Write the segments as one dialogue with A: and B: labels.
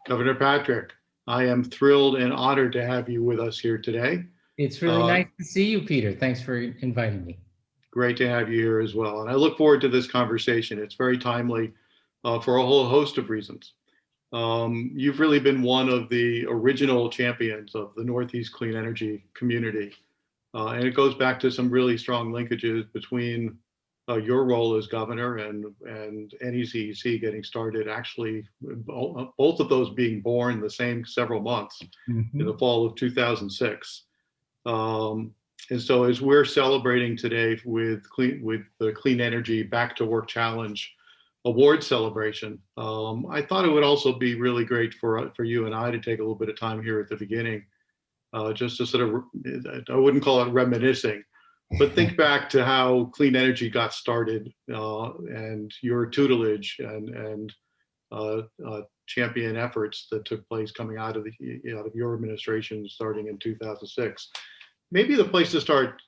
A: Governor Patrick, I am thrilled and honored to have you with us here today.
B: It's really nice to see you, Peter. Thanks for inviting me.
A: Great to have you here as well. And I look forward to this conversation. It's very timely for a whole host of reasons. You've really been one of the original champions of the Northeast clean energy community. And it goes back to some really strong linkages between your role as governor and NECEC getting started, actually, both of those being born the same several months in the fall of 2006. And so as we're celebrating today with the Clean Energy Back to Work Challenge award celebration, I thought it would also be really great for you and I to take a little bit of time here at the beginning, just to sort of, I wouldn't call it reminiscing, but think back to how clean energy got started, and your tutelage and champion efforts that took place coming out of your administration starting in 2006. Maybe the place to start,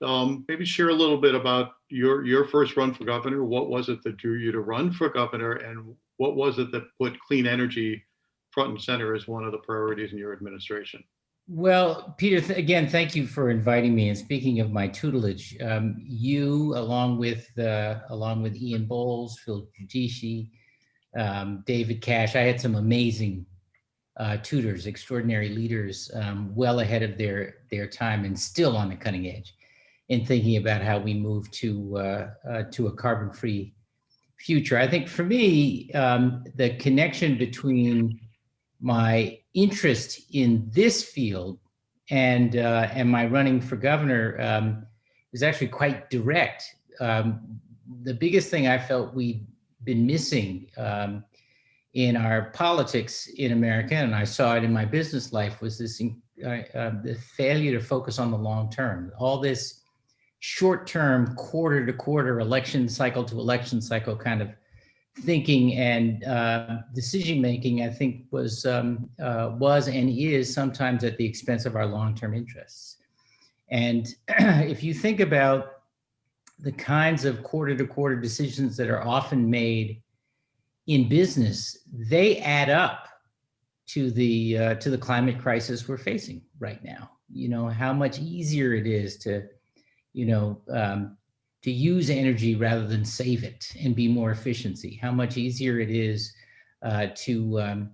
A: maybe share a little bit about your first run for governor. What was it that drew you to run for governor, and what was it that put clean energy front and center as one of the priorities in your administration?
B: Well, Peter, again, thank you for inviting me. And speaking of my tutelage, you, along with Ian Bowles, Phil Giudici, David Cash, I had some amazing tutors, extraordinary leaders, well ahead of their time and still on the cutting edge in thinking about how we move to a carbon-free future. I think for me, the connection between my interest in this field and my running for governor is actually quite direct. The biggest thing I felt we'd been missing in our politics in America, and I saw it in my business life, was this the failure to focus on the long term. All this short-term, quarter-to-quarter, election cycle to election cycle kind of thinking and decision-making, I think was and is sometimes at the expense of our long-term interests. And if you think about the kinds of quarter-to-quarter decisions that are often made in business, they add up to the climate crisis we're facing right now. You know, how much easier it is to use energy rather than save it and be more efficiency. How much easier it is to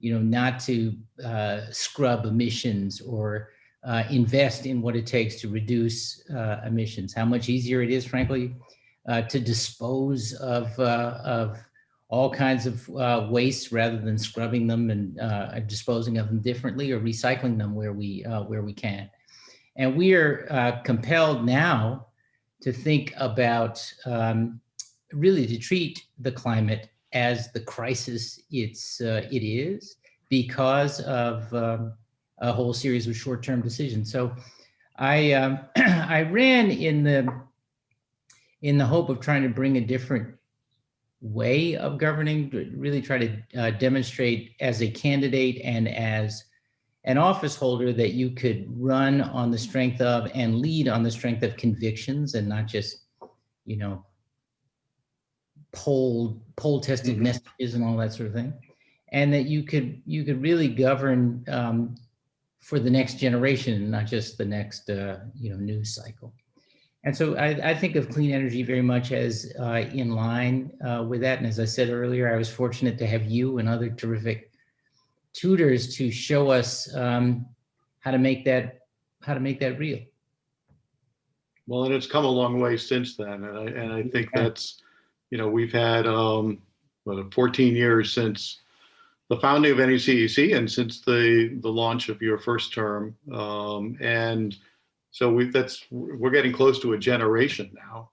B: not to scrub emissions or invest in what it takes to reduce emissions. How much easier it is, frankly, to dispose of all kinds of waste rather than scrubbing them and disposing of them differently or recycling them where we can. And we are compelled now to think about really to treat the climate as the crisis it is because of a whole series of short-term decisions. So I I ran in the hope of trying to bring a different way of governing, to really try to demonstrate as a candidate and as an office holder that you could run on the strength of and lead on the strength of convictions and not just, poll tested messages and all that sort of thing. And that you could really govern for the next generation, not just the next, news cycle. And so I think of clean energy very much as in line with that. And as I said earlier, I was fortunate to have you and other terrific tutors to show us how to make that real.
A: Well, and it's come a long way since then, and I think that's, we've had 14 years since the founding of NECEC and since the launch of your first term, and so we're getting close to a generation now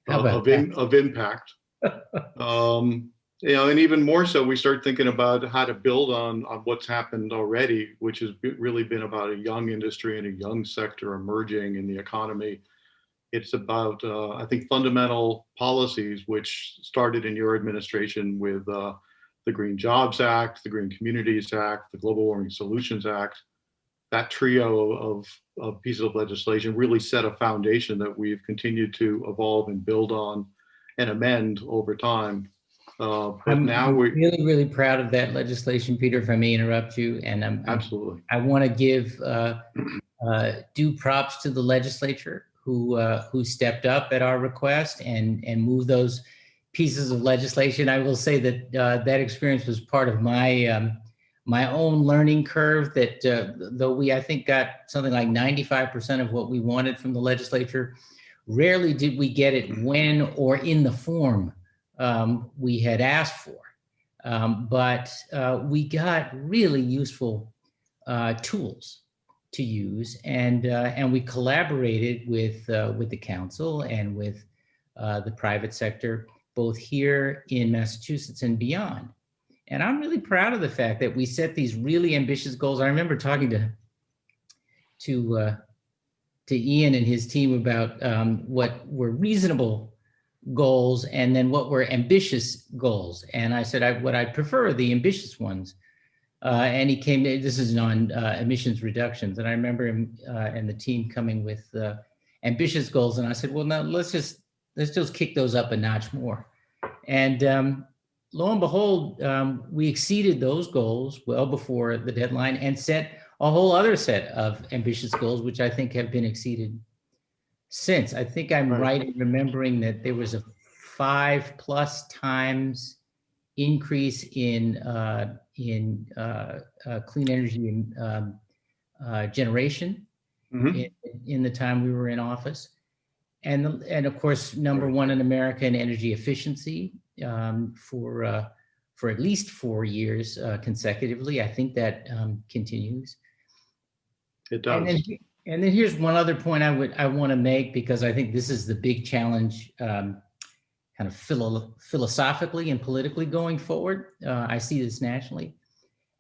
A: of impact. And even more so, we start thinking about how to build on what's happened already, which has really been about a young industry and a young sector emerging in the economy. It's about, I think, fundamental policies, which started in your administration with the Green Jobs Act, the Green Communities Act, the Global Warming Solutions Act. That trio of pieces of legislation really set a foundation that we've continued to evolve and build on and amend over time. But now
B: I'm really, really proud of that legislation, Peter, if I may interrupt you. And
A: absolutely.
B: I want to give due props to the legislature who stepped up at our request and moved those pieces of legislation. I will say that that experience was part of my my own learning curve. That though we, I think, got something like 95% of what we wanted from the legislature, rarely did we get it when or in the form we had asked for. But we got really useful tools to use, and we collaborated with the council and with the private sector, both here in Massachusetts and beyond. And I'm really proud of the fact that we set these really ambitious goals. I remember talking to Ian and his team about what were reasonable goals and then what were ambitious goals. And I said, what I prefer are the ambitious ones. And he came, this is on emissions reductions. And I remember him and the team coming with ambitious goals. And I said, well, now let's just kick those up a notch more. And lo and behold, we exceeded those goals well before the deadline and set a whole other set of ambitious goals, which I think have been exceeded since. I think I'm right in remembering that there was a 5+ times increase in clean energy generation in the time we were in office, and of course #1 in America in energy efficiency for at least 4 years consecutively. I think that continues.
A: It does.
B: And then here's one other point I want to make, because I think this is the big challenge, kind of philosophically and politically going forward. I see this nationally,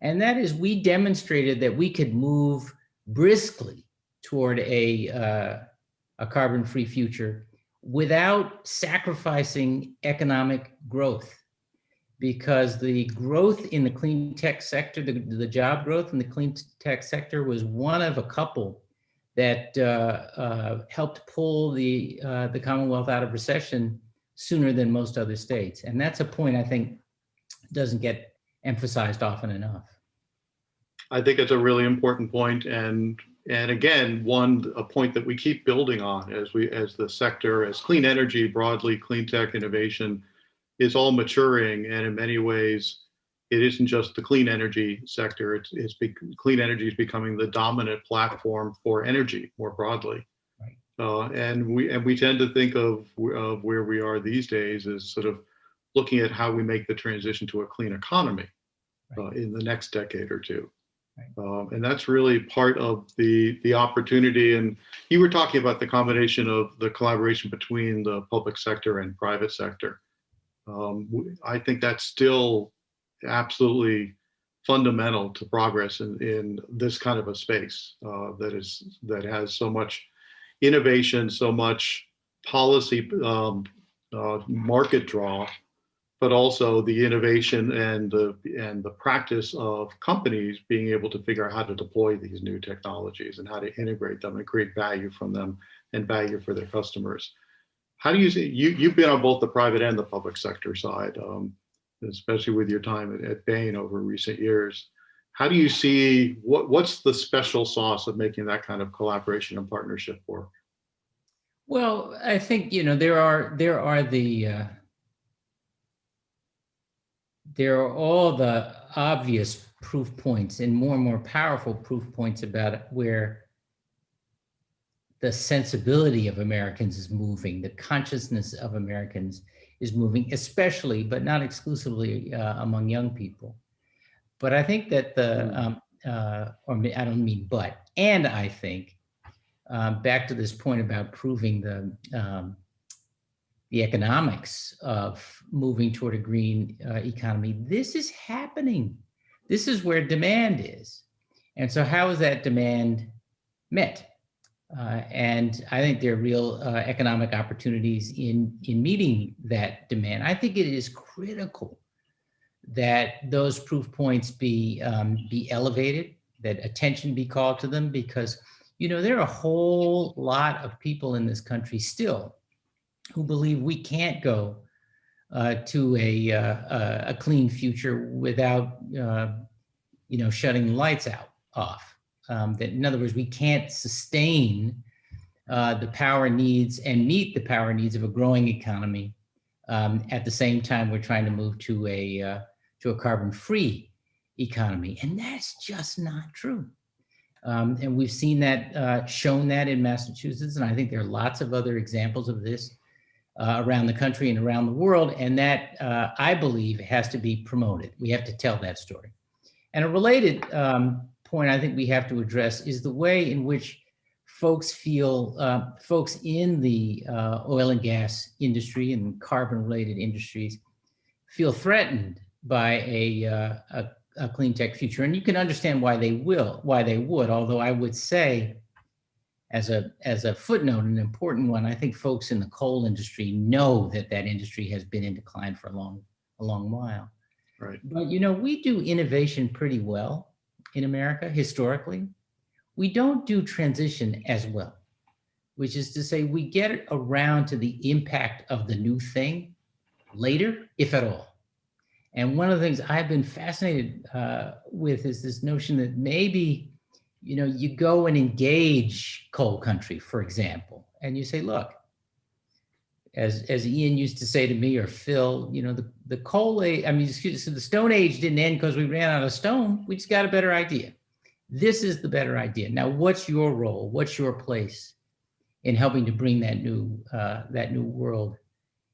B: and that is we demonstrated that we could move briskly toward a carbon-free future without sacrificing economic growth, because the growth in the clean tech sector, the job growth in the clean tech sector, was one of a couple that helped pull the Commonwealth out of recession sooner than most other states. And that's a point I think doesn't get emphasized often enough.
A: I think it's a really important point, and again, a point that we keep building on as the sector, as clean energy broadly, clean tech innovation is all maturing, and in many ways, it isn't just the clean energy sector. Clean energy is becoming the dominant platform for energy more broadly, right. And we tend to think of where we are these days as sort of looking at how we make the transition to a clean economy in the next decade or two. And that's really part of the opportunity. And you were talking about the combination of the collaboration between the public sector and private sector. I think that's still absolutely fundamental to progress in this kind of a space that has so much innovation, so much policy market draw, but also the innovation and the practice of companies being able to figure out how to deploy these new technologies and how to integrate them and create value from them and value for their customers. How do you see, you've been on both the private and the public sector side, especially with your time at Bain over recent years. How do you see, what's the special sauce of making that kind of collaboration and partnership work?
B: Well, I think, there are all the obvious proof points and more powerful proof points about where the sensibility of Americans is moving, the consciousness of Americans is moving, especially, but not exclusively, among young people. But I think that I don't mean but, and I think, back to this point about proving the economics of moving toward a green economy, this is happening. This is where demand is. And so how is that demand met? And I think there are real economic opportunities in meeting that demand. I think it is critical that those proof points be elevated, that attention be called to them, because there are a whole lot of people in this country still who believe we can't go to a clean future without shutting the lights off. That, in other words, we can't sustain the power needs and meet the power needs of a growing economy. At the same time, we're trying to move to a carbon-free economy, and that's just not true. And we've seen that, shown that in Massachusetts, and I think there are lots of other examples of this around the country and around the world, and that, I believe, has to be promoted. We have to tell that story. And a related point I think we have to address is the way in which folks feel, folks in the oil and gas industry and carbon-related industries feel threatened by a clean tech future. And you can understand why they would, although I would say, as a footnote, an important one, I think folks in the coal industry know that industry has been in decline for a long while.
A: Right.
B: But, we do innovation pretty well in America, historically. We don't do transition as well, which is to say we get around to the impact of the new thing later, if at all. And one of the things I've been fascinated with is this notion that maybe, you go and engage coal country, for example, and you say, look, as Ian used to say to me, or Phil, the coal age, so the Stone Age didn't end because we ran out of stone. We just got a better idea. This is the better idea. Now, what's your role? What's your place in helping to bring that new world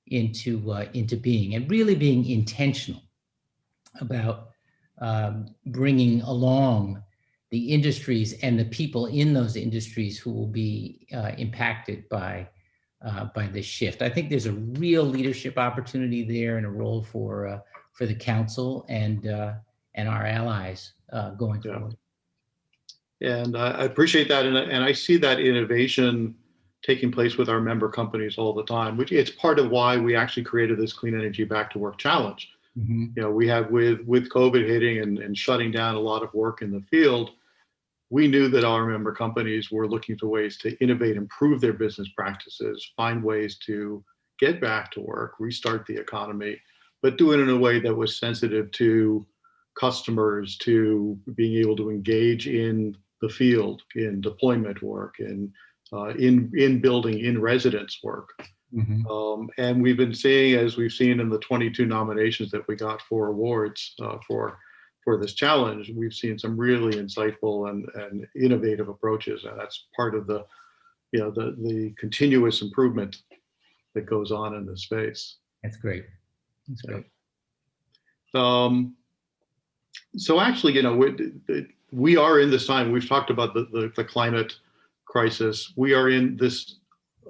B: into being, and really being intentional about bringing along the industries and the people in those industries who will be impacted by this shift. I think there's a real leadership opportunity there and a role for the council and our allies going forward.
A: And I appreciate that, and I see that innovation taking place with our member companies all the time, which it's part of why we actually created this Clean Energy Back to Work Challenge.
B: Mm-hmm.
A: We have with COVID hitting and shutting down a lot of work in the field, we knew that our member companies were looking for ways to innovate, improve their business practices, find ways to get back to work, restart the economy, but do it in a way that was sensitive to customers, to being able to engage in the field, in deployment work, in building, in residence work.
B: Mm-hmm.
A: And we've been seeing, as we've seen in the 22 nominations that we got for awards for this challenge, we've seen some really insightful and innovative approaches, and that's part of the continuous improvement that goes on in this space.
B: That's great. That's great.
A: So actually, we are in this time. We've talked about the climate crisis. We are in this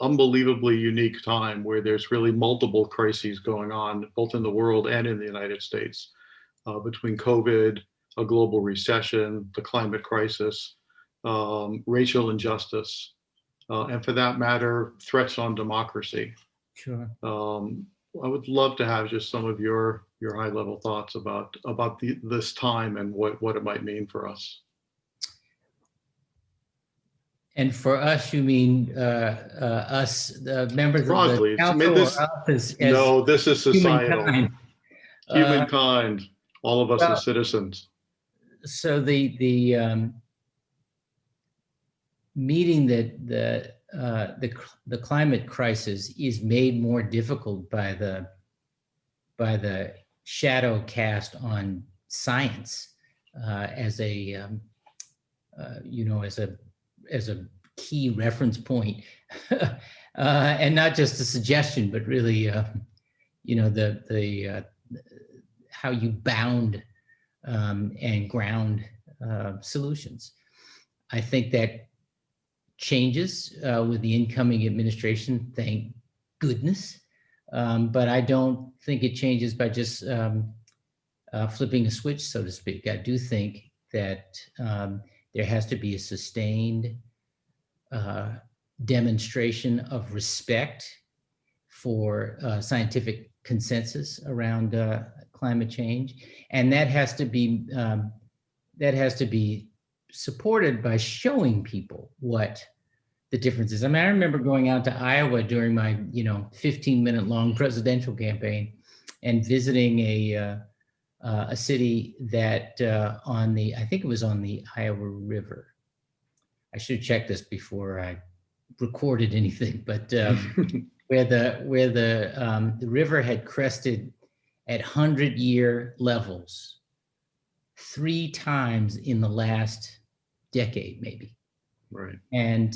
A: unbelievably unique time where there's really multiple crises going on, both in the world and in the United States, between COVID, a global recession, the climate crisis, racial injustice, and for that matter, threats on democracy.
B: Sure.
A: I would love to have just some of your high-level thoughts about this time and what it might mean for us.
B: And for us, you mean us, the members
A: Broadly,
B: of the council, or us as
A: no, this is societal.
B: Humankind.
A: All of us as citizens.
B: So the meeting that the climate crisis is made more difficult by the shadow cast on science as a key reference point, and not just a suggestion, but really how you bound and ground solutions. I think that changes with the incoming administration, thank goodness. But I don't think it changes by just flipping a switch, so to speak. I do think that there has to be a sustained demonstration of respect for scientific consensus around climate change, and that has to be supported by showing people what the difference is. I mean, I remember going out to Iowa during my 15-minute long presidential campaign and visiting a city that I think it was on the Iowa River. I should check this before I recorded anything, but where the river had crested at 100-year levels 3 times in the last decade, maybe.
A: Right.
B: And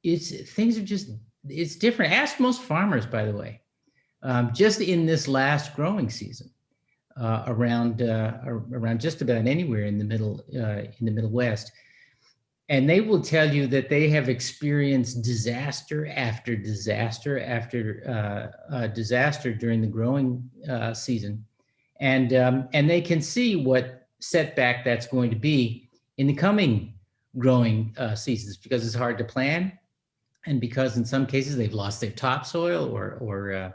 B: it's different. Ask most farmers, by the way, just in this last growing season, around just about anywhere in the Middle West. And they will tell you that they have experienced disaster after disaster after disaster during the growing season, and they can see what setback that's going to be in the coming growing seasons, because it's hard to plan, and because in some cases they've lost their topsoil or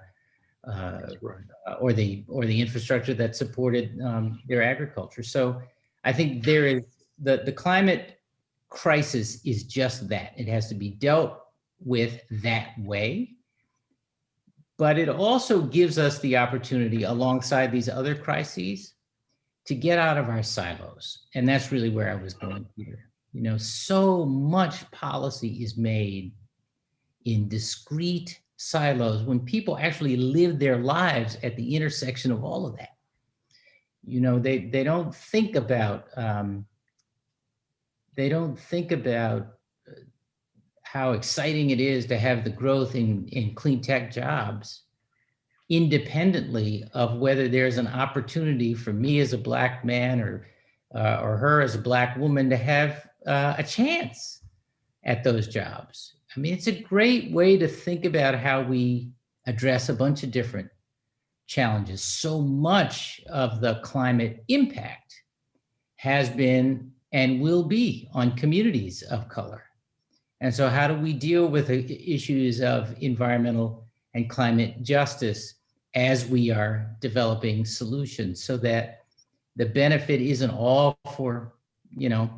B: the infrastructure that supported their agriculture. So I think there is the climate crisis is just that. It has to be dealt with that way. But it also gives us the opportunity, alongside these other crises, to get out of our silos. And that's really where I was going here. You know, so much policy is made in discrete silos when people actually live their lives at the intersection of all of that. You know, they don't think about how exciting it is to have the growth in clean tech jobs, independently of whether there's an opportunity for me as a Black man or her as a Black woman to have a chance at those jobs. I mean, it's a great way to think about how we address a bunch of different challenges. So much of the climate impact has been and will be on communities of color. And so how do we deal with the issues of environmental and climate justice as we are developing solutions, so that the benefit isn't all for, you know,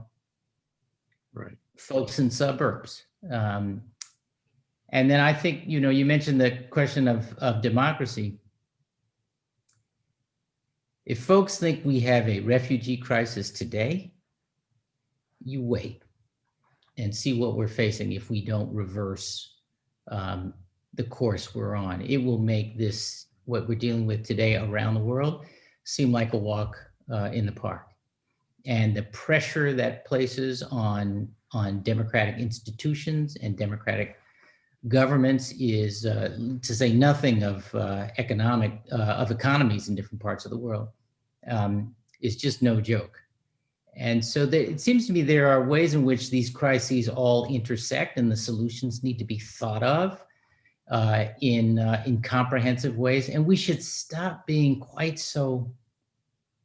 A: right,
B: folks in suburbs. And then I think, you know, you mentioned the question of democracy. If folks think we have a refugee crisis today, you wait and see what we're facing if we don't reverse the course we're on. It will make this, what we're dealing with today around the world, seem like a walk in the park. And the pressure that places on democratic institutions and democratic governments is, to say nothing of economies in different parts of the world, is just no joke. And so it seems to me there are ways in which these crises all intersect, and the solutions need to be thought of in comprehensive ways. And we should stop being quite so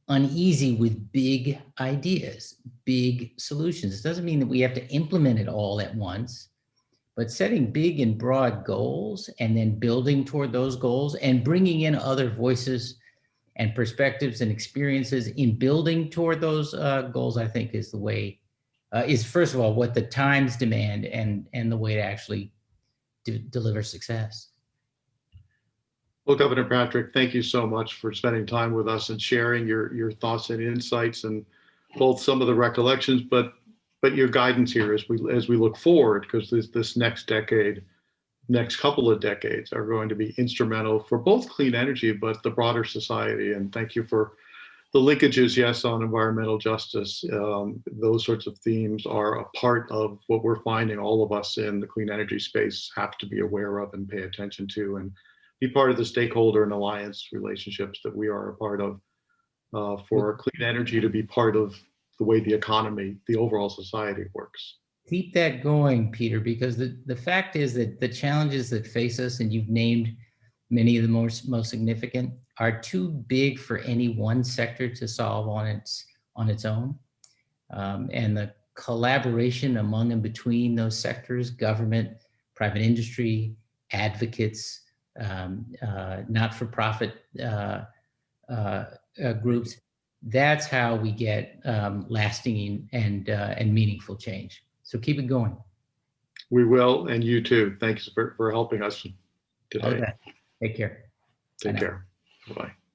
B: uneasy with big ideas, big solutions. It doesn't mean that we have to implement it all at once, but setting big and broad goals and then building toward those goals and bringing in other voices and perspectives and experiences in building toward those goals, I think is the way, is first of all, what the times demand and the way to actually deliver success.
A: Well, Governor Patrick, thank you so much for spending time with us and sharing your thoughts and insights, and both some of the recollections, but your guidance here as we look forward, because this next decade, next couple of decades are going to be instrumental for both clean energy, but the broader society. And thank you for the linkages, yes, on environmental justice. Those sorts of themes are a part of what we're finding all of us in the clean energy space have to be aware of and pay attention to, and be part of the stakeholder and alliance relationships that we are a part of for clean energy to be part of the way the economy, the overall society works.
B: Keep that going, Peter, because the fact is that the challenges that face us, and you've named many of the most significant, are too big for any one sector to solve on its own. And the collaboration among and between those sectors, government, private industry, advocates, not-for-profit groups, that's how we get lasting and meaningful change. So keep it going.
A: We will, and you too. Thanks for helping us today.
B: Okay. Take care.
A: Take care. Bye-bye.